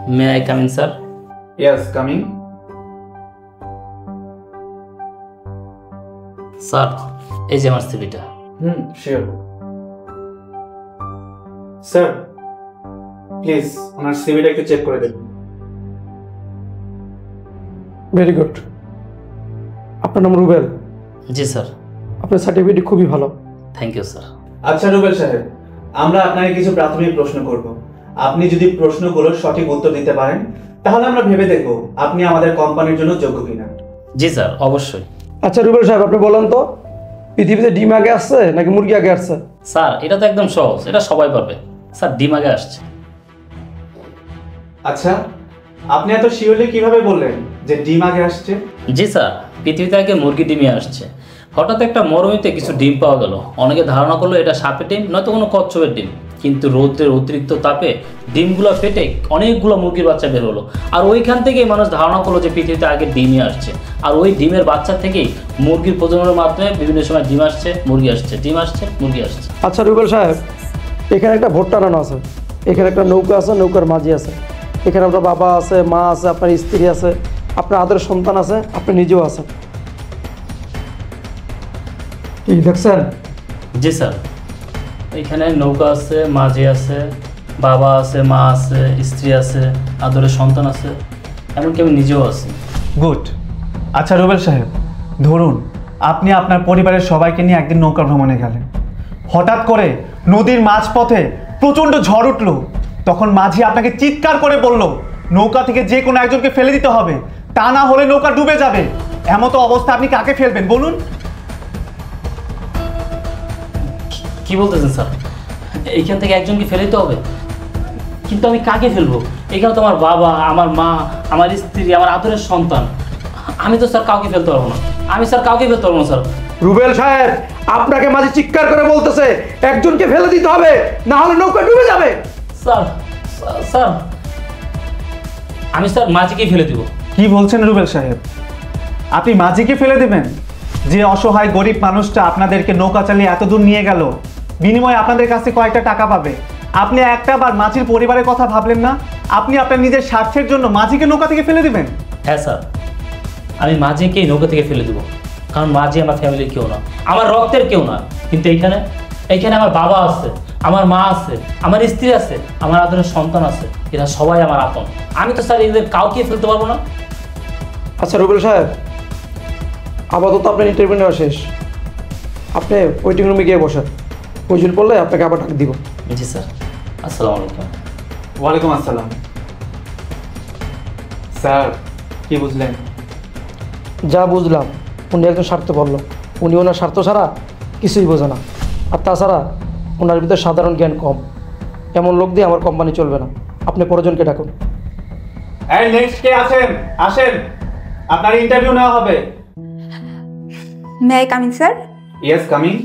May I come in, sir? Yes, coming. Sir, এই যে আমার সিভিটা। Sure. Sir, please, ওনার সিভিটা একটু চেক করে দেখুন। Very good. আপনার নাম রুবেল? জি স্যার। আপনার সার্টিফিকেট খুবই ভালো। Thank you sir. আচ্ছা রুবেল সাহেব, আমরা আপনাকে কিছু প্রাথমিক প্রশ্ন করব। আপনি যদি প্রশ্নগুলোর সঠিক উত্তর দিতে পারেন তাহলে আমরা ভেবে দেখব আপনি আমাদের কোম্পানির জন্য যোগ্য কিনা। জি স্যার, অবশ্যই। আচ্ছা রুবেল সাহেব, আপনি বলেন তো পৃথিবীতে ডিম আগে আসছে নাকি মুরগি আগে আসছে? স্যার, এটা তো একদম সহজ, এটা সবাই পারবে। স্যার, ডিম আগে আসছে। আচ্ছা, আপনি এত শিওরলি কিভাবে বললেন যে ডিম আগে আসছে? জি স্যার, পৃথিবীতে আগে মুরগি ডিমই আসছে। হঠাৎ একটা মরুভূমিতে কিছু ডিম পাওয়া গেল। অনেকে ধারণা করলো এটা সাপের ডিম, নয়তো কোনো কচ্ছপের ডিম। কিন্তু রৌদ্রের অতিরিক্ত তাপে ডিমগুলো ফেটে অনেকগুলো মুরগির বাচ্চা বের হলো। আর ওইখান থেকেই মানুষ ধারণা করলো যে পৃথিবীতে আগে ডিমই আসছে। আর ওই ডিমের বাচ্চা থেকেই মুরগির প্রজননের মাধ্যমে বিভিন্ন সময় ডিম আসছে, মুরগি আসছে, ডিম আসছে, মুরগি আসছে। আচ্ছা রুবেল সাহেব, এখানে একটা ভোট টানানো আছে, এখানে একটা নৌকা আছে, নৌকার মাঝি আছে, এখানে আপনার বাবা আছে, মা আছে, আপনার স্ত্রী আছে, আপনার আদরের সন্তান আছে, আপনি নিজেও আছেন। কি দেখছেন? জি স্যার, এখানে নৌকা আছে, মাঝি আছে, বাবা আছে, মা আছে, স্ত্রী আছে, আদরের সন্তান আছে, এমনকি আমি নিজেও আছি। গুড। আচ্ছা রুবেল সাহেব, ধরুন আপনি আপনার পরিবারের সবাইকে নিয়ে একদিন নৌকা ভ্রমণে গেলেন। হঠাৎ করে নদীর মাঝপথে প্রচণ্ড ঝড় উঠল। তখন মাঝি আপনাকে চিৎকার করে বলল নৌকা থেকে যে কোনো একজনকে ফেলে দিতে হবে, তা না হলে নৌকা ডুবে যাবে। এমতো অবস্থা আপনি কাকে ফেলবেন বলুন? কি বলতেছেন স্যার? এইখান থেকে একজনকে ফেলে দিতে হবে? কিন্তু আমি কাকে ফেলবো? এখানে তো আমার বাবা, আমার মা, আমার স্ত্রী, আমার আদরের সন্তান। আমি তো স্যার কাউকে ফেলতে পারবো না। আমি স্যার কাউকে ফেলতে পারবো না স্যার। রুবেল সাহেব, আপনাকে মাঝি চিৎকার করে বলতেছে একজনকে ফেলে দিতে হবে, না হলে নৌকা ডুবে যাবে। স্যার স্যার, আমি স্যার মাঝিকেই ফেলে দিব। কি বলছেন রুবেল সাহেব? আপনি মাঝিকে ফেলে দেবেন? যে অসহায় গরিব মানুষটা আপনাদেরকে নৌকা চালিয়ে এত দূর নিয়ে গেল, বিনিময়ে আপনাদের কাছে কয়েকটা টাকা পাবে, আপনি একটা বার মাঝির পরিবারের কথা ভাবলেন না? আপনি আপনার নিজের স্বার্থের জন্য মাঝিকে নৌকা থেকে ফেলে দেবেন? হ্যাঁ স্যার, আমি মাঝিকেই নৌকা থেকে ফেলে দেবো। কারণ মাঝি আমার ফ্যামিলির কেউ না, আমার রক্তের কেউ না। কিন্তু এইখানে আমার বাবা আছে, আমার মা আছে, আমার স্ত্রী আছে, আমার আদরের সন্তান আছে। এরা সবাই আমার আপন। আমি তো স্যার এদের কাউকে ফেলতে পারবো না। আচ্ছা রুবেল সাহেব, আপাতত আপনার ইন্টারভিউ নেওয়া শেষ, আপনি ওয়েটিং রুমে গিয়ে বসেন। প্রয়োজন পড়লে আপনাকে আবার ডাক দিব। জি স্যার। আসসালামু আলাইকুম। ওয়ালাইকুম আসসালাম। স্যার, কি বুঝলেন? যা বুঝলাম, উনি একজন স্বার্থপর লোক। উনি ওনার স্বার্থ ছাড়া কিছুই বোঝে না। আর তাছাড়া ওনার ভিতরে সাধারণ জ্ঞান কম। এমন লোক দিয়ে আমার কোম্পানি চলবে না। আপনি পরজনকে ডাকুন। এই নেক্সট কে আছেন? আসেন, আপনার ইন্টারভিউ নেওয়া হবে। May I come in sir? Yes, coming.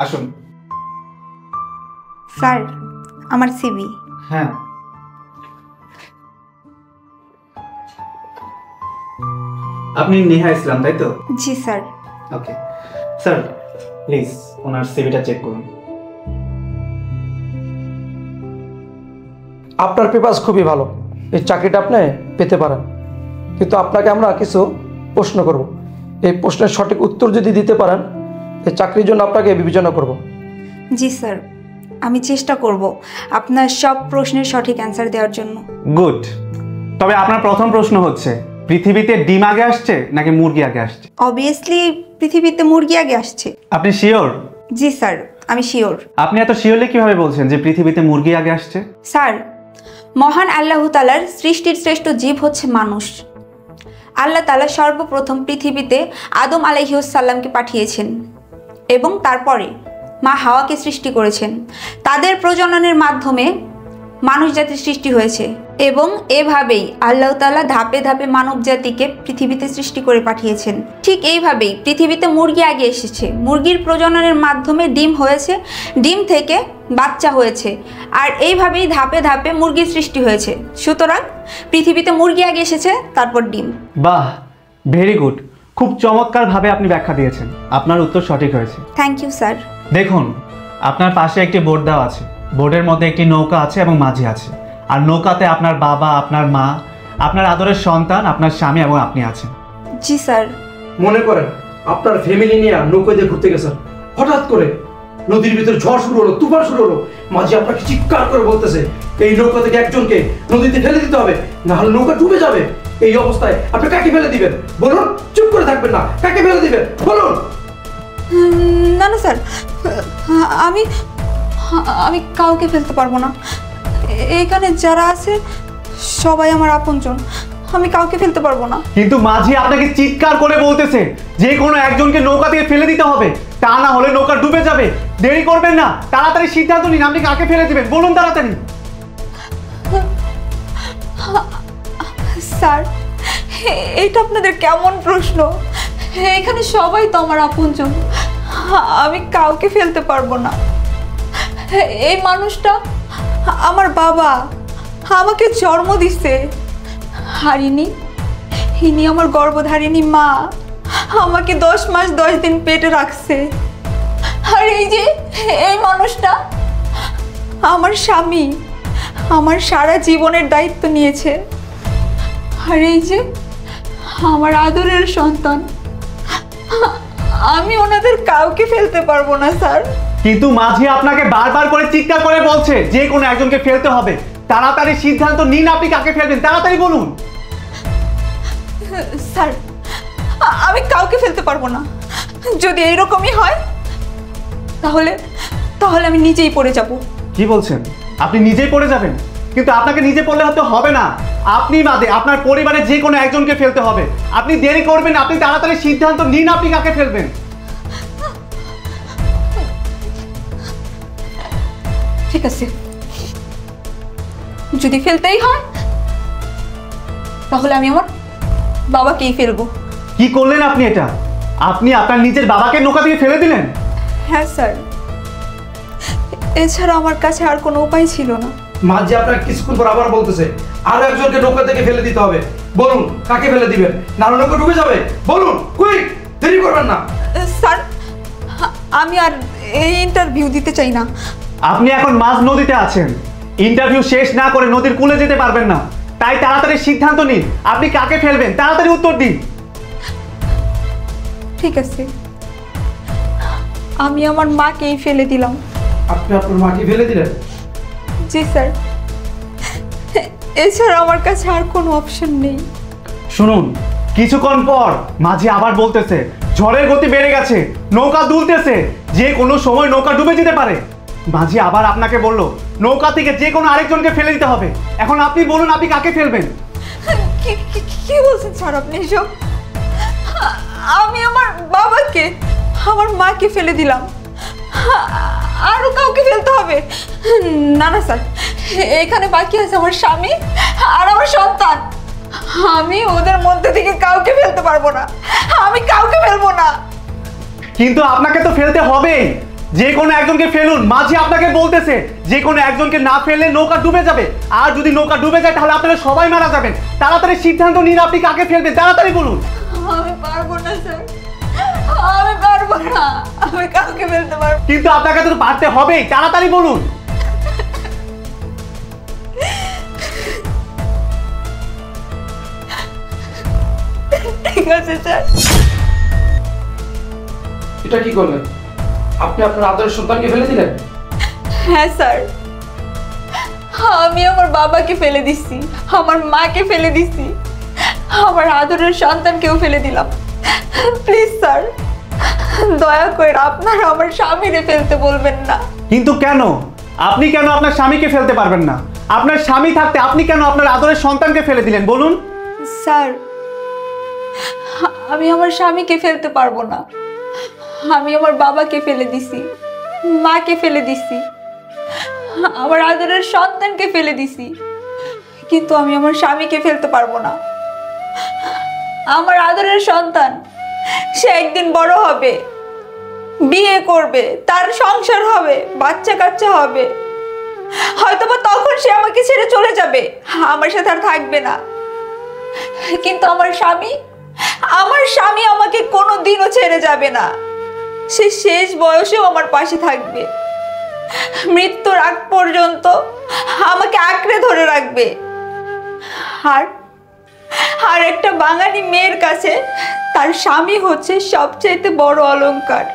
আসুন। স্যার, আমার সিভি। হ্যাঁ, আপনি নেহা ইসলাম, তাই তো? জি স্যার। ওকে স্যার, প্লিজ ওনার সিভিটা চেক করুন। আপনার পেপারস খুবই ভালো, এই চাকরিটা আপনি পেতে পারেন। কিন্তু আপনাকে আমরা কিছু প্রশ্ন করব। এই প্রশ্নের সঠিক উত্তর যদি দিতে পারেন, এই চাকরির জন্য আপনাকে বিবেচনা করব। জি স্যার, আমি চেষ্টা করব আপনার সব প্রশ্নের সঠিক অ্যান্সার দেওয়ার জন্য। গুড। তবে আপনার প্রথম প্রশ্ন হচ্ছে, পৃথিবীতে ডিম আগে আসছে নাকি মুরগি আগে আসছে? অবভিয়াসলি পৃথিবীতে মুরগি আগে আসছে। আপনি শিওর? জি স্যার, আমি শিওর। আপনি এত শিওরলি কিভাবে বলছেন যে পৃথিবীতে মুরগি আগে আসছে? স্যার, মহান আল্লাহ তাআলার সৃষ্টির শ্রেষ্ঠ জীব হচ্ছে মানুষ। আল্লাহ তাআলা সর্বপ্রথম পৃথিবীতে আদম আলাইহিস সালামকে পাঠিয়েছেন এবং তারপরে মা হাওয়াকে সৃষ্টি করেছেন। তাদের প্রজননের মাধ্যমে মানুষ জাতির সৃষ্টি হয়েছে এবং এভাবেই আল্লাহ তাআলা ধাপে ধাপে মানব জাতিকে পৃথিবীতে সৃষ্টি করে পাঠিয়েছেন। ঠিক এইভাবেই পৃথিবীতে মুরগি আগে এসেছে। মুরগির প্রজননের মাধ্যমে ডিম হয়েছে, ডিম থেকে বাচ্চা হয়েছে, আর এইভাবেই ধাপে ধাপে মুরগির সৃষ্টি হয়েছে। সুতরাং পৃথিবীতে মুরগি আগে এসেছে, তারপর ডিম। বাহ, ভেরি গুড। খুব চমৎকারভাবে আপনি ব্যাখ্যা দিয়েছেন। আপনার উত্তর সঠিক হয়েছে। Thank you sir. দেখুন, আপনার পাশে একটি বোর্ড দেওয়া আছে। বোর্ডের মধ্যে একটি নৌকা আছে এবং মাঝি আছে। আর নৌকাতে আপনার বাবা, আপনার মা, আপনার আদরের সন্তান, আপনার স্বামী এবং আপনি আছেন। জি স্যার। মনে করেন আপনার ফ্যামিলি নিয়ে নৌকায় দিয়ে ঘুরতে গেছেন, হঠাৎ করে নদীর ভিতরে ঝড় শুরু হলো, তুফান শুরু হলো। মাঝি আপনাকে চিৎকার করে বলতেছে এই নৌকা থেকে একজনকে নদীতে ফেলে দিতে হবে, না হলে নৌকা ডুবে যাবে। এই অবস্থায় আপনি কাকে ফেলে দিবেন বলুন? চুপ করে থাকবেন না, কাকে ফেলে দিবেন বলুন? না না স্যার, আমি আমি কাউকে ফেলতে পারবো না। এখানে যারা আছে সবাই আমার আপনজন, আমি কাউকে ফেলতে পারবো না। কিন্তু মাঝি আপনাকে চিৎকার করে বলতেছে যে কোনো একজনকে নৌকা থেকে ফেলে দিতে হবে, তা না হলে নৌকা ডুবে যাবে। দেরি করবেন না, তাড়াতাড়ি সিদ্ধান্ত নিন আপনি কাকে ফেলে দিবেন, বলুন তাড়াতাড়ি। স্যার, এটা আপনাদের কেমন প্রশ্ন? এখানে সবাই তো আমার আপনজন, আমি কাউকে ফেলতে পারবো না। এই মানুষটা আমার বাবা, আমাকে জন্ম দিছে। আর ইনি আমার গর্ভধারিণী মা, আমাকে 10 মাস 10 দিন পেটে রাখছে। আর এই মানুষটা আমার স্বামী, আমার সারা জীবনের দায়িত্ব নিয়েছে। আর আমার আদরের সন্তান, আমি ওনাদের কাউকে ফেলতে পারবো না স্যার। কিন্তু মাঝি আপনাকে বারবার করে চিৎকার করে বলছে যে কোনো একজনকে ফেলতে হবে, তাড়াতাড়ি সিদ্ধান্ত নিন আপনি কাকে ফেলবেন, তাড়াতাড়ি বলুন। স্যার, আমি কাউকে ফেলতে পারবো না। যদি এইরকমই হয় তাহলে তাহলে আমি নিজেই পড়ে যাব। কি বলছেন? আপনি নিজেই পড়ে যাবেন? কিন্তু আপনাকে নিজে পড়লে হয়তো হবে না, আপনি বাদে আপনার পরিবারের যে কোনো একজনকে ফেলতে হবে। আপনি দেরি করবেন, আপনি তাড়াতাড়ি সিদ্ধান্ত নিন আপনি কাকে ফেলবেন। ঠিক আছে, যদি ফেলতেই হয় তাহলে আমি আমার বাবাকেই ফেলবো। কি করলেন আপনি এটা? আপনি আপনার নিজের বাবাকে নৌকা দিয়ে ফেলে দিলেন? হ্যাঁ স্যার, এছাড়া আমার কাছে আর কোনো উপায় ছিল না। মাঝি আপনাকে কিছুক্ষণ পর আবার বলতেছে আরো একজনকে নৌকা থেকে ফেলে দিতে হবে, বলুন কাকে ফেলে দিবেন, না হলে নৌকা ডুবে যাবে। বলুন, কুইক, দেরি করবেন না। স্যার, আমি আর এই ইন্টারভিউ দিতে চাই না। আপনি এখন মাঝ নদীতে আছেন, ইন্টারভিউ শেষ না করে নদীর কূলে যেতে পারবেন না। তাই তাড়াতাড়ি সিদ্ধান্ত নিন আপনি কাকে ফেলবেন, তাড়াতাড়ি উত্তর দিন। ঠিক আছে, আমি আমার মাকেই ফেলে দিলাম। আপনি আপনার মাকে ফেলে দিলেন? জি স্যার, এছাড়া আমার কাছে আর কোনো অপশন নেই। শুনুন, কিছুক্ষণ পর মাঝি আবার বলতেছে ঝড়ের গতি বেড়ে গেছে, নৌকা দুলতেছে, যে কোনো সময় নৌকা ডুবে যেতে পারে। মাঝি আবার আপনাকে বলল নৌকা থেকে যে কোনো আরেকজনকে ফেলে দিতে হবে। এখন আপনি বলুন আপনি কাকে ফেলবেন। কি বলছেন স্যার আপনি এসব? আমি আমার বাবাকে, আমার মাকে ফেলে দিলাম, আরো কাউকে ফেলতে হবে? না না স্যার, এখানে বাকি আছে আমার স্বামী আর আমার সন্তান। আমি ওদের মধ্যে থেকে কাউকে ফেলতে পারবো না, আমি কাউকে ফেলবো না। কিন্তু আপনাকে তো ফেলতে হবেই, যে কোনো একজনকে ফেলুন। মাঝি আপনাকে বলতেছে যে কোনো একজনকে না ফেললে নৌকা ডুবে যাবে, আর যদি নৌকা ডুবে যায় তাহলে আপনারা সবাই মারা যাবেন। তাড়াতাড়ি সিদ্ধান্ত নিন আপনি কাকে ফেলবেন, তাড়াতাড়ি বলুন। আমি পারবো না স্যার, আমি পারবো না, আমি কাউকে ফেলতে পারবো। কিন্তু আপনাকে তো পারতে হবেই, তাড়াতাড়ি বলুন। ঠিক আছে স্যার। এটা কি করলেন? আপনি আপনার আদরের সন্তানকে ফেলে দিলেন? হ্যাঁ স্যার, আমি আমার বাবাকে ফেলে দিছি, আমার মাকে ফেলে দিছি, আমার আদরের সন্তানকেও ফেলে দিলাম। প্লিজ স্যার, দয়া করে আপনারা আমার স্বামীরে ফেলতে বলবেন না। কিন্তু কেন? আপনি কেন আপনার স্বামীকে ফেলতে পারবেন না? আপনার স্বামী থাকতে আপনি কেন আপনার আদরের সন্তানকে ফেলে দিলেন বলুন? স্যার, আমি আমার স্বামীকে ফেলতে পারবো না। আমি আমার বাবাকে ফেলে দিছি, মাকে ফেলে দিছি, আমার আদরের সন্তানকে ফেলে দিছি, কিন্তু আমি আমার স্বামীকে ফেলতে পারবো না। আমার আদরের সন্তান, সে একদিন বড় হবে, বিয়ে করবে, তার সংসার হবে, বাচ্চা কাচ্চা হবে, হয়তোবা তখন সে আমাকে ছেড়ে চলে যাবে, আমার সাথে আর থাকবে না। কিন্তু আমার স্বামী আমাকে কোনোদিনও ছেড়ে যাবে না, সে শেষ বয়সেও আমার পাশে থাকবে। মৃত্যুর আগ পর্যন্ত আমাকে আঁকড়ে ধরে রাখবে। আর আর একটা বাঙালি মেয়ের কাছে তার স্বামী হচ্ছে সবচাইতে বড় অলংকার।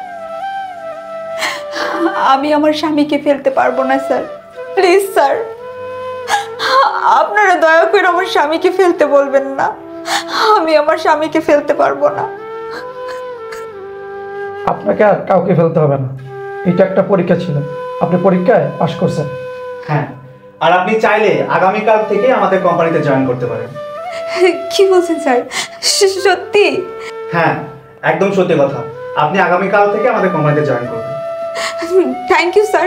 আমি আমার স্বামীকে ফেলতে পারবো না স্যার, প্লিজ স্যার, আপনারা দয়া করে আমার স্বামীকে ফেলতে বলবেন না। আমি আমার স্বামীকে ফেলতে পারবো না। আপনাকে আর কাউকে ফেলতে হবে না, এটা একটা পরীক্ষা ছিল, আপনি পরীক্ষায় পাশ করছেন। হ্যাঁ, আর আপনি চাইলে আগামীকাল থেকে আমাদের কোম্পানিতে জয়েন করতে পারেন। কি বলছেন স্যার, সত্যি? হ্যাঁ, একদম সত্যি কথা, আপনি আগামীকাল থেকে আমাদের কোম্পানিতে জয়েন করবেন। থ্যাংক ইউ স্যার,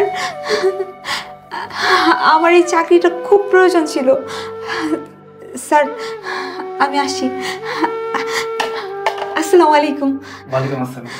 আমার এই চাকরিটা খুব প্রয়োজন ছিল। স্যার আমি আসি, আসসালামু আলাইকুম। ওয়ালাইকুম আসসালাম।